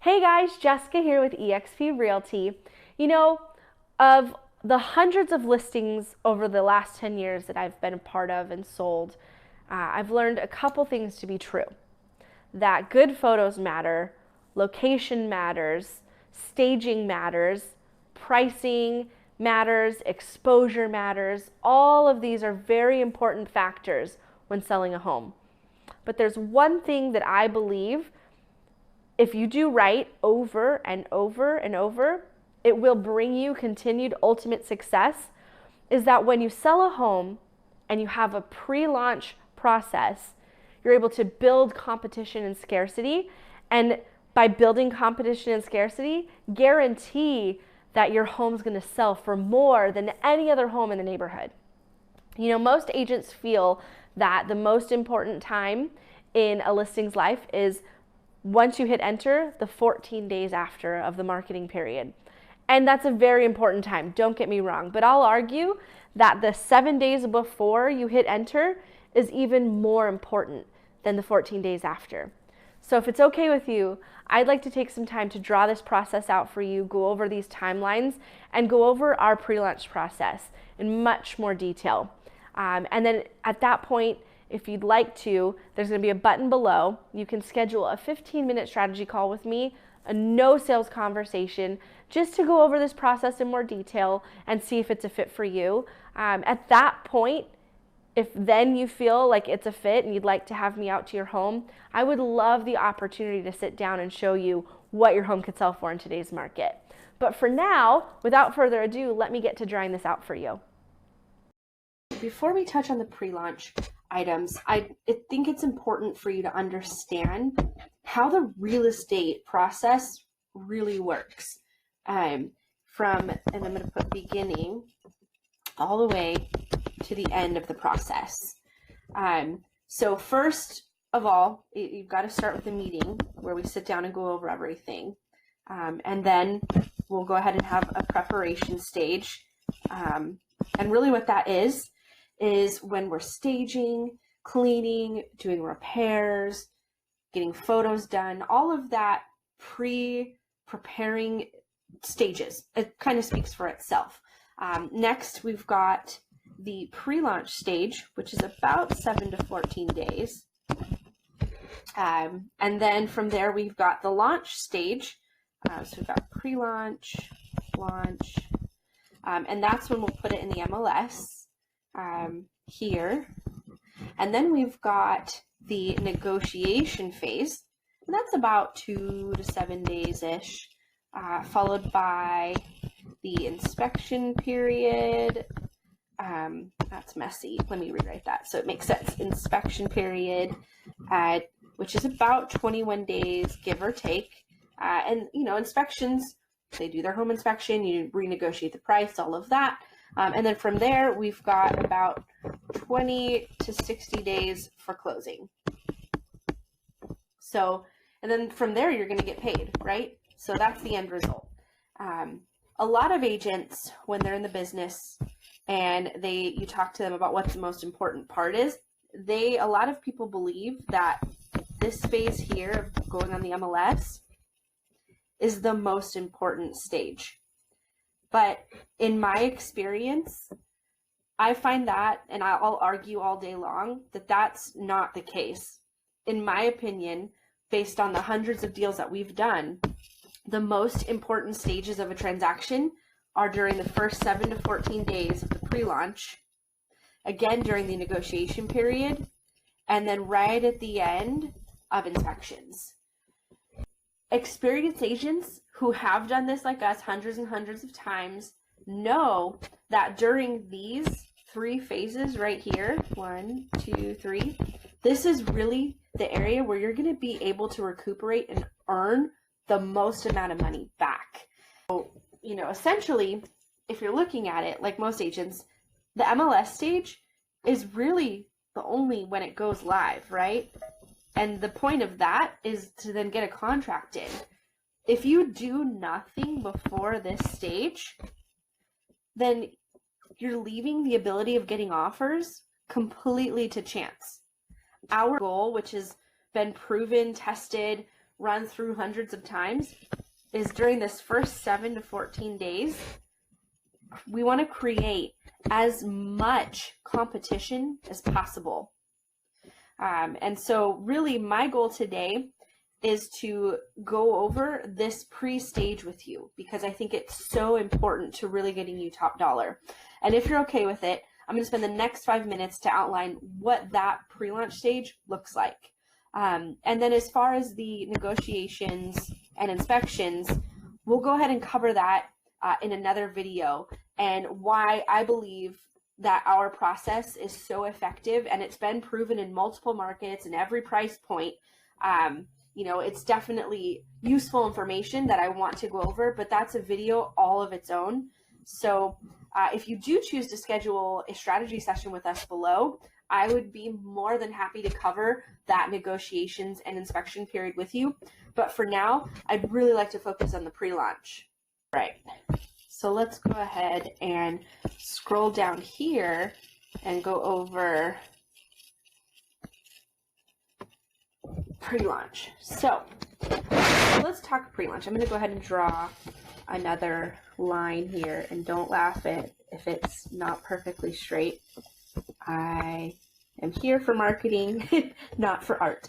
Hey guys, Jessica here with eXp Realty. Of the hundreds of listings over the last 10 years that I've been a part of and sold, I've learned a couple things to be true. That good photos matter, location matters, staging matters, pricing matters, exposure matters. All of these are very important factors when selling a home. But there's one thing that I believe if you do right over and over and over, it will bring you continued ultimate success, is that when you sell a home and you have a pre-launch process, you're able to build competition and scarcity. And by building competition and scarcity, guarantee that your home's gonna sell for more than any other home in the neighborhood. Most agents feel that the most important time in a listing's life is once you hit enter, the 14 days after of the marketing period. And that's a very important time, don't get me wrong, but I'll argue that the 7 days before you hit enter is even more important than the 14 days after. So if it's okay with you, I'd like to take some time to draw this process out for you, go over these timelines, and go over our pre-launch process in much more detail. And then at that point, if you'd like to, there's going to be a button below. You can schedule a 15-minute strategy call with me, a no sales conversation, just to go over this process in more detail and see if it's a fit for you. At that point, if then you feel like it's a fit and you'd like to have me out to your home, I would love the opportunity to sit down and show you what your home could sell for in today's market. But for now, without further ado, let me get to drawing this out for you. Before we touch on the pre-launch items, I think it's important for you to understand how the real estate process really works. And I'm going to put beginning all the way to the end of the process. So first of all, you've got to start with a meeting where we sit down and go over everything. And then we'll go ahead and have a preparation stage. And really what that is when we're staging, cleaning, doing repairs, getting photos done, all of that preparing stages. It kind of speaks for itself. Next, we've got the pre-launch stage, which is about 7 to 14 days. And then from there, we've got the launch stage. So we've got pre-launch, launch, and that's when we'll put it in the MLS. Here, and then we've got the negotiation phase, and that's about 2 to 7 days ish, followed by the inspection period. That's messy. Let me rewrite that so it makes sense. Inspection period, which is about 21 days, give or take. And inspections, they do their home inspection, you renegotiate the price, all of that. And then from there, we've got about 20 to 60 days for closing. So, and then from there, you're going to get paid, right? So that's the end result. A lot of agents, when they're in the business and you talk to them about what the most important part is, a lot of people believe that this phase here of going on the MLS is the most important stage. But in my experience, I find that, and I'll argue all day long, that that's not the case. In my opinion, based on the hundreds of deals that we've done, the most important stages of a transaction are during the first 7 to 14 days of the pre-launch, again during the negotiation period, and then right at the end of inspections. Experienced agents who have done this like us hundreds and hundreds of times know that during these 3 phases right here, 1, 2, 3, this is really the area where you're going to be able to recuperate and earn the most amount of money back. So, essentially, if you're looking at it like most agents, the MLS stage is really the only when it goes live, right? And the point of that is to then get a contract in. If you do nothing before this stage, then you're leaving the ability of getting offers completely to chance. Our goal, which has been proven, tested, run through hundreds of times is during this first 7 to 14 days, we want to create as much competition as possible. And so really my goal today is to go over this pre-stage with you, because I think it's so important to really getting you top dollar. And if you're okay with it, I'm going to spend the next 5 minutes to outline what that pre-launch stage looks like. And then as far as the negotiations and inspections, we'll go ahead and cover that in another video, and why I believe that our process is so effective, and it's been proven in multiple markets and every price point. You know, it's definitely useful information that I want to go over, but that's a video all of its own. So if you do choose to schedule a strategy session with us below, I would be more than happy to cover that negotiations and inspection period with you. But for now, I'd really like to focus on the pre-launch. Right. So let's go ahead and scroll down here and go over pre-launch. So let's talk pre-launch. I'm going to go ahead and draw another line here, and don't laugh if it's not perfectly straight. I am here for marketing, not for art.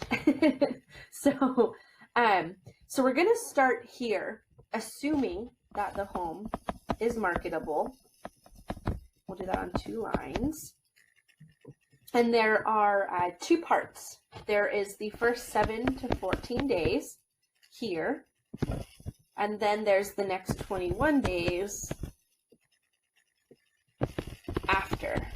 So we're going to start here, assuming that the home is marketable. We'll do that on 2 lines. And there are 2 parts. There is the first 7 to 14 days here, and then there's the next 21 days after.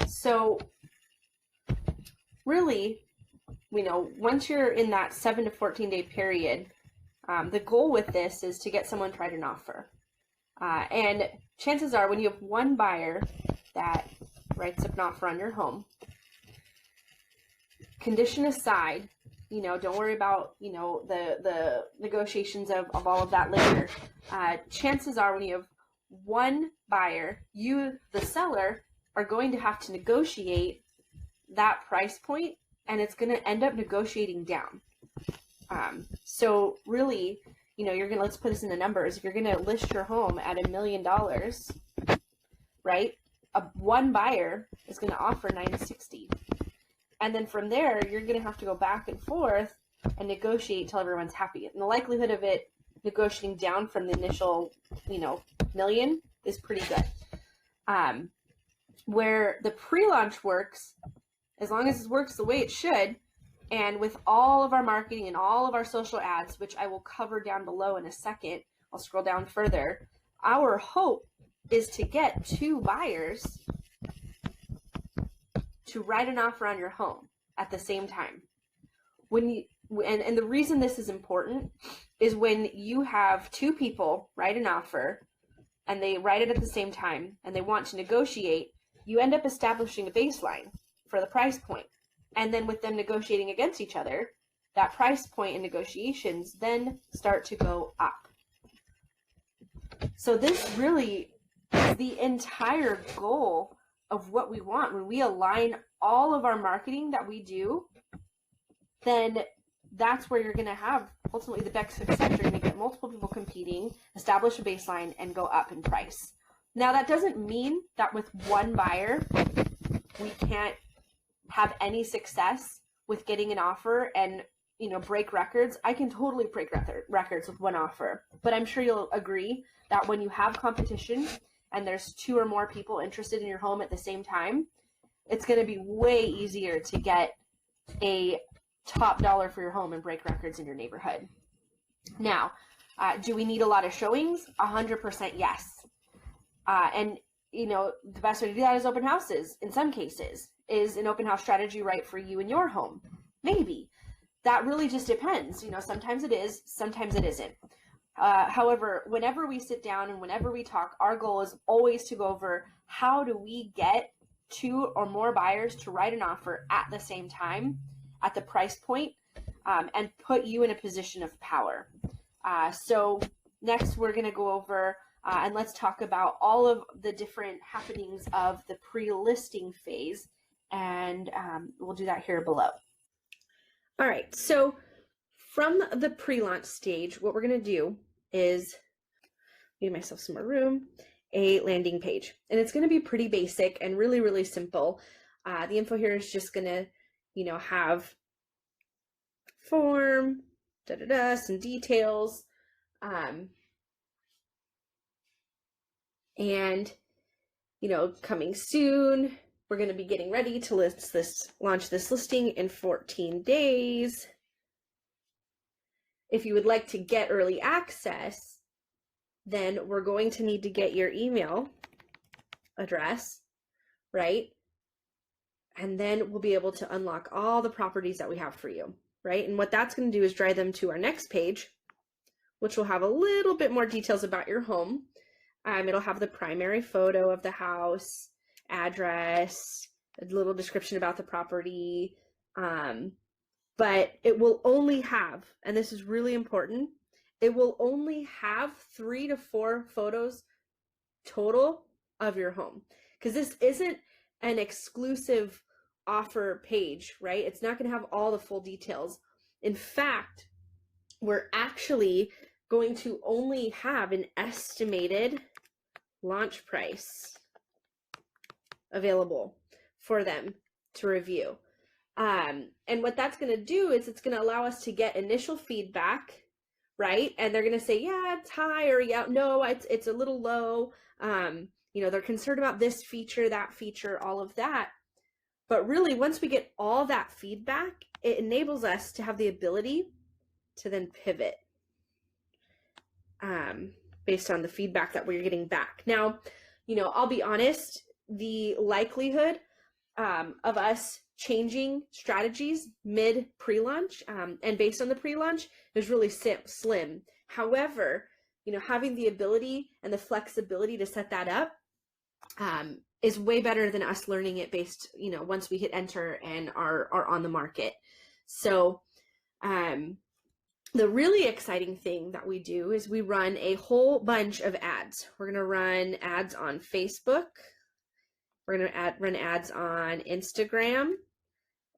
So really, you know, once you're in that 7 to 14 day period, the goal with this is to get someone to write an offer. And chances are, when you have one buyer that writes up an offer on your home, condition aside, you know, don't worry about, you know, the negotiations of all of that later. Chances are, when you have one buyer, you, the seller, are going to have to negotiate that price point, and it's going to end up negotiating down. So really, you know, let's put this in the numbers. If you're going to list your home at $1 million, right? One buyer is going to offer $960. And then from there, you're going to have to go back and forth and negotiate till everyone's happy. And the likelihood of it negotiating down from the initial, you know, million is pretty good. Where the pre-launch works, as long as it works the way it should, and with all of our marketing and all of our social ads, which I will cover down below in a second, I'll scroll down further, our hope is to get 2 buyers to write an offer on your home at the same time. And the reason this is important is when you have 2 people write an offer and they write it at the same time and they want to negotiate, you end up establishing a baseline for the price point. And then with them negotiating against each other, that price point in negotiations then start to go up. So this really is the entire goal of what we want. When we align all of our marketing that we do, then that's where you're going to have ultimately the best success. You're going to get multiple people competing, establish a baseline, and go up in price. Now, that doesn't mean that with one buyer, we can't have any success with getting an offer and, you know, break records. I can totally break records with one offer, but I'm sure you'll agree that when you have competition and there's 2 or more people interested in your home at the same time, it's going to be way easier to get a top dollar for your home and break records in your neighborhood. Now, do we need a lot of showings? 100% yes. And, you know, the best way to do that is open houses. In some cases, is an open house strategy right for you and your home? Maybe. That really just depends. You know, sometimes it is, sometimes it isn't. However, whenever we sit down and whenever we talk, our goal is always to go over how do we get 2 or more buyers to write an offer at the same time at the price point, and put you in a position of power. So next we're going to go over and let's talk about all of the different happenings of the pre-listing phase, and we'll do that here below. All right, so from the pre-launch stage, what we're going to do is give myself some more room, a landing page. And it's going to be pretty basic and really, really simple. The info here is just going to, have form, some details, and, coming soon. We're going to be getting ready to launch this listing in 14 days. If you would like to get early access, then we're going to need to get your email address, right? And then we'll be able to unlock all the properties that we have for you, right? And what that's going to do is drive them to our next page, which will have a little bit more details about your home. It'll have the primary photo of the house, address, a little description about the property, but it will only have, and this is really important, it will only have 3 to 4 photos total of your home, because this isn't an exclusive offer page, right? It's not going to have all the full details. In fact, we're actually going to only have an estimated launch price available for them to review. And what that's going to do is it's going to allow us to get initial feedback, right? And they're going to say, yeah, it's high, or yeah, no, it's a little low. They're concerned about this feature, that feature, all of that. But really, once we get all that feedback, it enables us to have the ability to then pivot based on the feedback that we're getting back. Now, I'll be honest, the likelihood of us changing strategies mid pre-launch and based on the pre-launch is really slim. However, having the ability and the flexibility to set that up is way better than us learning it based, once we hit enter and are on the market. So the really exciting thing that we do is we run a whole bunch of ads. We're going to run ads on Facebook. We're going to run ads on Instagram.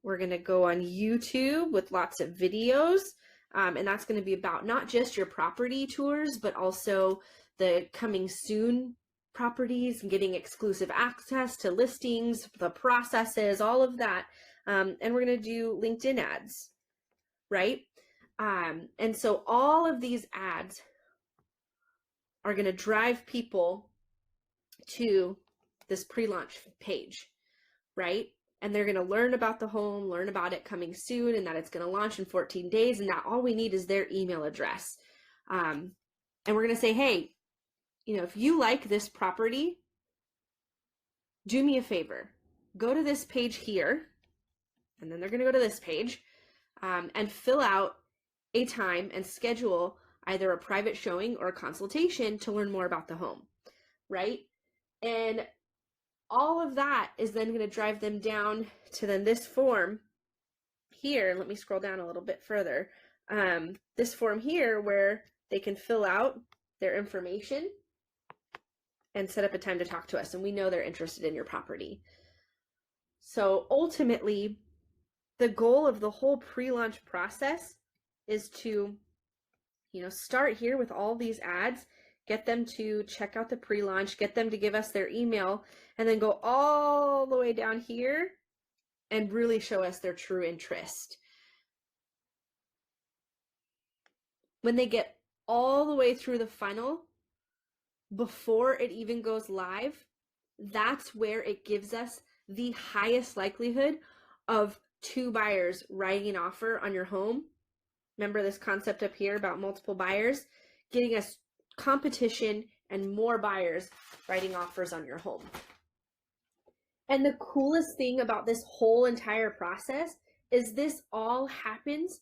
We're going to go on YouTube with lots of videos. And that's going to be about not just your property tours, but also the coming soon properties and getting exclusive access to listings, the processes, all of that. And we're going to do LinkedIn ads, right? And so all of these ads are going to drive people to this pre-launch page, right? And they're going to learn about the home, learn about it coming soon, and that it's going to launch in 14 days. And now all we need is their email address. And we're going to say, hey, if you like this property, do me a favor, go to this page here. And then they're going to go to this page and fill out a time and schedule either a private showing or a consultation to learn more about the home, right? And all of that is then going to drive them down to then this form here. Let me scroll down a little bit further. This form here where they can fill out their information and set up a time to talk to us. And we know they're interested in your property. So ultimately, the goal of the whole pre-launch process is to, start here with all these ads, get them to check out the pre-launch, get them to give us their email, and then go all the way down here and really show us their true interest. When they get all the way through the funnel, before it even goes live, that's where it gives us the highest likelihood of 2 buyers writing an offer on your home. Remember this concept up here about multiple buyers, getting us competition and more buyers writing offers on your home. And the coolest thing about this whole entire process is this all happens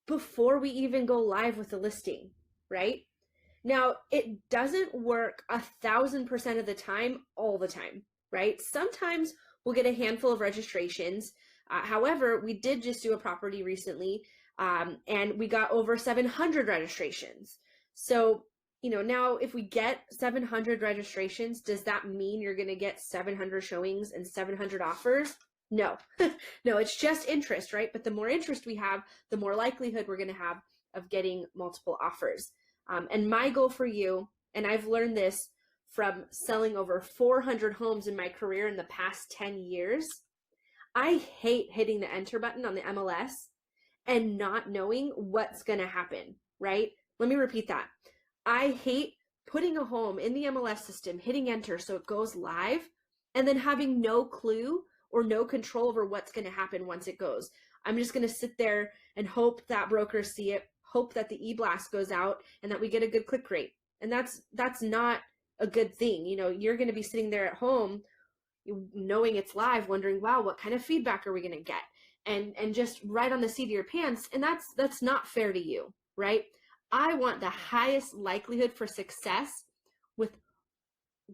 before we even go live with the listing, right? Now, it doesn't work 1,000% of the time, all the time, right? Sometimes we'll get a handful of registrations. However, we did just do a property recently and we got over 700 registrations. So Now if we get 700 registrations, does that mean you're going to get 700 showings and 700 offers? No, no, it's just interest, right? But the more interest we have, the more likelihood we're going to have of getting multiple offers. And my goal for you, and I've learned this from selling over 400 homes in my career in the past 10 years, I hate hitting the enter button on the MLS and not knowing what's going to happen, right? Let me repeat that. I hate putting a home in the MLS system, hitting enter so it goes live, and then having no clue or no control over what's going to happen once it goes. I'm just going to sit there and hope that brokers see it, hope that the e-blast goes out, and that we get a good click rate. And that's not a good thing. You're going to be sitting there at home knowing it's live, wondering, wow, what kind of feedback are we going to get? And just right on the seat of your pants. And that's not fair to you, right? I want the highest likelihood for success with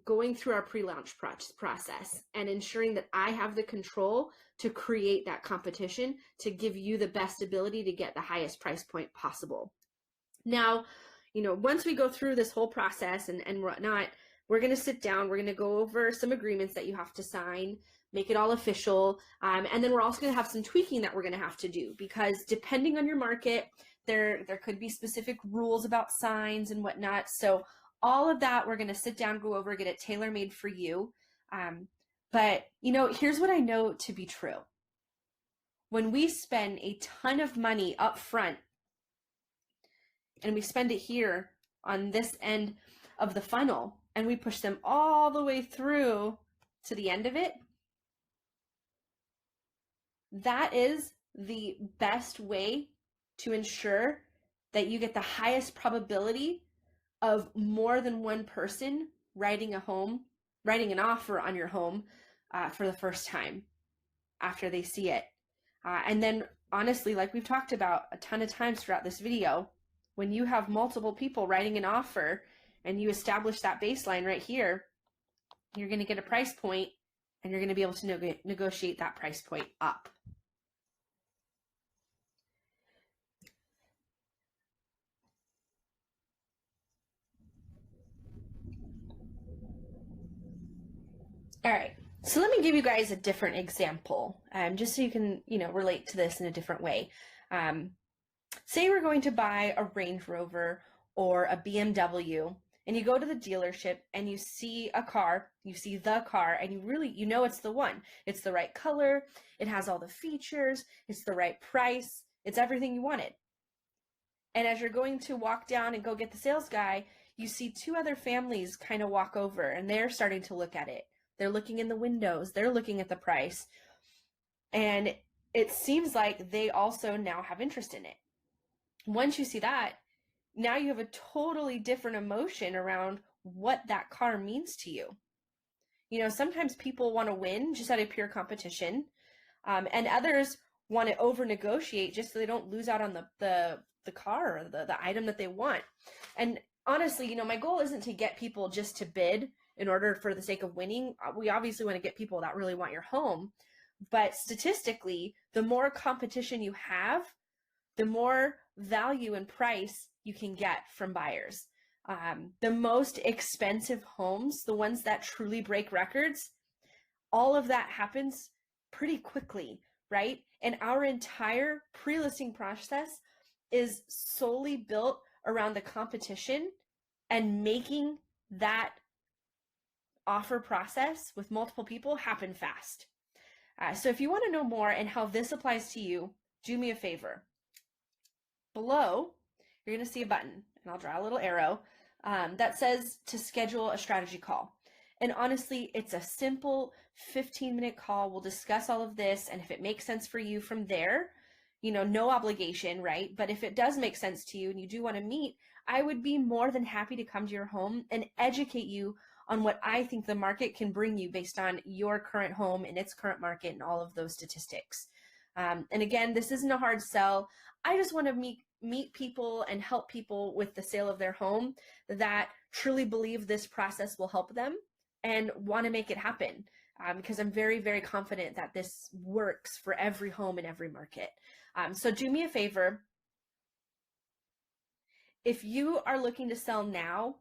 going through our pre-launch process and ensuring that I have the control to create that competition to give you the best ability to get the highest price point possible. Now, once we go through this whole process and whatnot, we're going to sit down, we're going to go over some agreements that you have to sign, make it all official. And then we're also going to have some tweaking that we're going to have to do, because depending on your market, there could be specific rules about signs and whatnot. So all of that, we're going to sit down, go over, get it tailor-made for you. But here's what I know to be true. When we spend a ton of money up front, and we spend it here on this end of the funnel, and we push them all the way through to the end of it, that is the best way to ensure that you get the highest probability of more than one person writing an offer on your home for the first time after they see it. And then honestly, like we've talked about a ton of times throughout this video, when you have multiple people writing an offer and you establish that baseline right here, you're going to get a price point, and you're going to be able to negotiate that price point up. All right, so let me give you guys a different example, just so you can, relate to this in a different way. Say we're going to buy a Range Rover or a BMW, and you go to the dealership and you see a car, and you know it's the one. It's the right color, it has all the features, it's the right price, it's everything you wanted. And as you're going to walk down and go get the sales guy, you see two other families kind of walk over, and they're starting to look at it. They're looking in the windows, they're looking at the price, and it seems like they also now have interest in it. Once you see that, now you have a totally different emotion around what that car means to you. Sometimes people want to win just out of pure competition, and others want to over negotiate just so they don't lose out on the car or the item that they want. And honestly, my goal isn't to get people just to bid in order for the sake of winning. We obviously want to get people that really want your home, but statistically, the more competition you have, the more value and price you can get from buyers. The most expensive homes, the ones that truly break records, all of that happens pretty quickly, right? And our entire pre-listing process is solely built around the competition and making that offer process with multiple people happen fast. So if you want to know more and how this applies to you, do me a favor. Below, you're going to see a button, and I'll draw a little arrow that says to schedule a strategy call. And honestly, it's a simple 15-minute call. We'll discuss all of this, and if it makes sense for you from there, no obligation, right? But if it does make sense to you and you do want to meet, I would be more than happy to come to your home and educate you on what I think the market can bring you based on your current home and its current market and all of those statistics. And again, this isn't a hard sell. I just want to meet people and help people with the sale of their home that truly believe this process will help them and want to make it happen, because I'm very, very confident that this works for every home in every market. So do me a favor. If you are looking to sell now,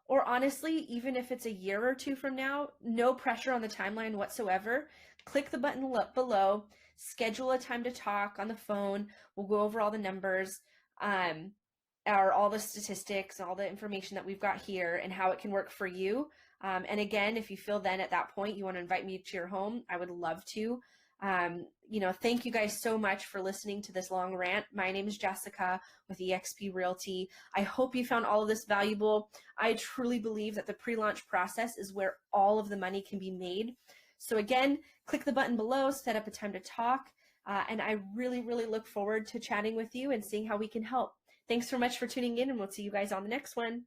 or honestly, even if it's a year or two from now, no pressure on the timeline whatsoever. Click the button below, schedule a time to talk on the phone. We'll go over all the numbers, um, or all the statistics, all the information that we've got here and how it can work for you. And again, if you feel then at that point you want to invite me to your home, I would love to. Thank you guys so much for listening to this long rant. My name is Jessica with eXp Realty. I hope you found all of this valuable. I truly believe that the pre-launch process is where all of the money can be made. So again, click the button below, set up a time to talk, and I really, really look forward to chatting with you and seeing how we can help. Thanks so much for tuning in, and we'll see you guys on the next one.